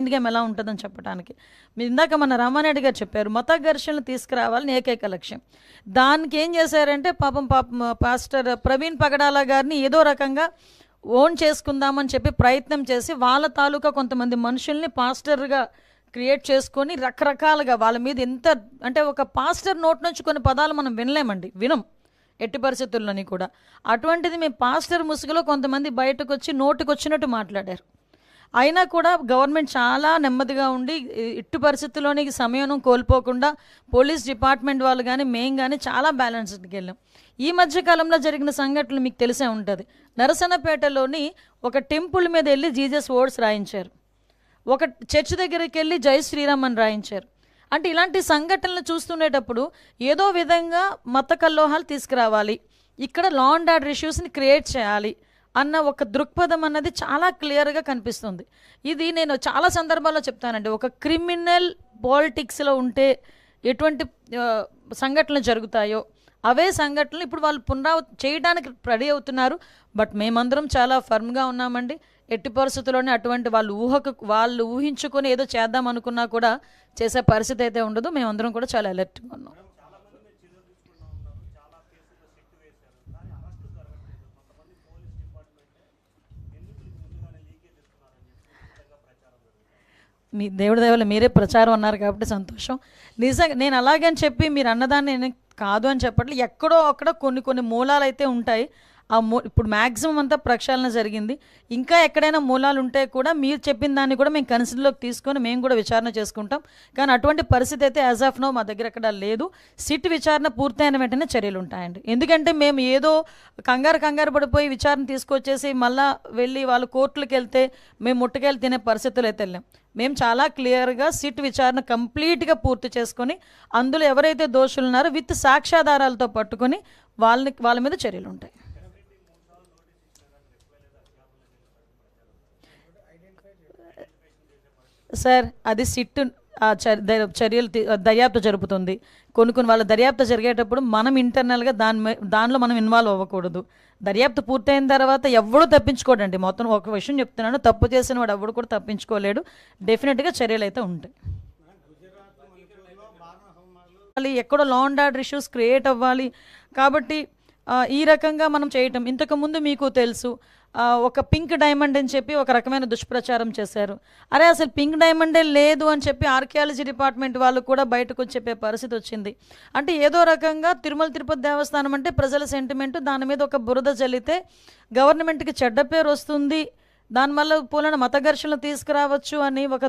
Game ఎలా ఉంటుందని చెప్పడానికి. మీరు ఇందాక మన రామానాయుడు గారు చెప్పారు, మత ఘర్షణలు తీసుకురావాలని ఏకైక లక్ష్యం. దానికి ఏం చేశారంటే పాపం పాస్టర్ ప్రవీణ్ పగడాల గారిని ఏదో రకంగా ఓన్ చేసుకుందామని చెప్పి ప్రయత్నం చేసి వాళ్ళ తాలూకా కొంతమంది మనుషుల్ని పాస్టర్గా క్రియేట్ చేసుకొని రకరకాలుగా వాళ్ళ మీద ఎంత అంటే ఒక పాస్టర్ నోట్ నుంచి కొన్ని పదాలు మనం వినం ఎట్టి పరిస్థితుల్లోని కూడా. అటువంటిది మేము పాస్టర్ ముసుగులో కొంతమంది బయటకు వచ్చి నోటుకు వచ్చినట్టు మాట్లాడారు. అయినా కూడా గవర్నమెంట్ చాలా నెమ్మదిగా ఉండి ఇట్టి పరిస్థితుల్లోని సమయం కోల్పోకుండా పోలీస్ డిపార్ట్మెంట్ వాళ్ళు కానీ మేము కానీ చాలా బ్యాలెన్స్డ్కి వెళ్ళాం. ఈ మధ్య కాలంలో జరిగిన సంఘటనలు మీకు తెలిసే ఉంటుంది. నరసన్నపేటలోని ఒక టెంపుల్ మీద వెళ్ళి జీసస్ వర్డ్స్ రాయించారు, ఒక చర్చ్ దగ్గరికి వెళ్ళి జై శ్రీరామ్ అని రాయించారు. అంటే ఇలాంటి సంఘటనలు చూస్తుండేటప్పుడు ఏదో విధంగా మత కల్లోహాలు తీసుకురావాలి, ఇక్కడ లా అండ్ ఆర్డర్ ఇష్యూస్ని క్రియేట్ చేయాలి అన్న ఒక దృక్పథం అన్నది చాలా క్లియర్గా కనిపిస్తుంది. ఇది నేను చాలా సందర్భాల్లో చెప్తానండి. ఒక క్రిమినల్ పాలిటిక్స్లో ఉంటే ఎటువంటి సంఘటనలు జరుగుతాయో అవే సంఘటనలు ఇప్పుడు వాళ్ళు చేయడానికి రెడీ అవుతున్నారు. బట్ మేమందరం చాలా ఫర్మ్గా ఉన్నామండి. ఎట్టి పరిస్థితుల్లోనే అటువంటి వాళ్ళు ఊహించుకొని ఏదో చేద్దాం అనుకున్నా కూడా చేసే పరిస్థితి అయితే ఉండదు. మేమందరం కూడా చాలా అలర్ట్గా ఉన్నాం. మీ దేవుడి దయవల్ల మీరే ప్రచారం అన్నారు కాబట్టి సంతోషం. నిజంగా నేను అలాగని చెప్పి మీరు అన్నదాన్ని నేను కాదు అని చెప్పట్లేదు. ఎక్కడో అక్కడ కొన్ని మూలాలు అయితే ఉంటాయి. ఇప్పుడు మ్యాక్సిమం అంతా ప్రక్షాళన జరిగింది. ఇంకా ఎక్కడైనా మూలాలు ఉంటే కూడా మీరు చెప్పిన దాన్ని కూడా మేము కన్సిడర్లోకి తీసుకొని మేము కూడా విచారణ చేసుకుంటాం. కానీ అటువంటి పరిస్థితి అయితే యాజ్ ఆఫ్ నో మా దగ్గర ఎక్కడ లేదు. సిట్ విచారణ పూర్తయిన వెంటనే చర్యలు ఉంటాయండి. ఎందుకంటే మేము ఏదో కంగారు పడిపోయి విచారణ తీసుకొచ్చేసి మళ్ళీ వెళ్ళి వాళ్ళు కోర్టులకు వెళ్తే మేము ముట్టకెళ్ళి తినే పరిస్థితులు అయితే వెళ్ళాం. మేము చాలా క్లియర్గా సిట్ విచారణ కంప్లీట్గా పూర్తి చేసుకొని అందులో ఎవరైతే దోషులు ఉన్నారో విత్ సాక్ష్యాధారాలతో పట్టుకొని వాళ్ళ మీద చర్యలు ఉంటాయి. సార్ అది సిట్ చర్యలు దర్యాప్తు జరుపుతుంది. కొన్ని వాళ్ళ దర్యాప్తు జరిగేటప్పుడు మనం ఇంటర్నల్గా దానిలో మనం ఇన్వాల్వ్ అవ్వకూడదు. దర్యాప్తు పూర్తయిన తర్వాత ఎవడూ తప్పించుకోడండి. మొత్తం ఒక విషయం చెప్తున్నాను, తప్పు చేసిన వాడు ఎవడు కూడా తప్పించుకోలేడు. డెఫినెట్గా చర్యలు అయితే ఉంటాయి. ఎక్కడో law and order issues create అవ్వాలి కాబట్టి ఈ రకంగా మనం చేయటం. ఇంతకుముందు మీకు తెలుసు ఒక పింక్ డైమండ్ అని చెప్పి ఒక రకమైన దుష్ప్రచారం చేశారు. అరే అసలు పింక్ డైమండే లేదు అని చెప్పి ఆర్కియాలజీ డిపార్ట్మెంట్ వాళ్ళు కూడా బయటకు వచ్చి చెప్పే పరిస్థితి వచ్చింది. అంటే ఏదో రకంగా తిరుమల తిరుపతి దేవస్థానం అంటే ప్రజల సెంటిమెంటు, దాని మీద ఒక బురద జల్లితే గవర్నమెంట్కి చెడ్డ పేరు వస్తుంది, దానివల్ల పూలన మత ఘర్షణలు తీసుకురావచ్చు అని ఒక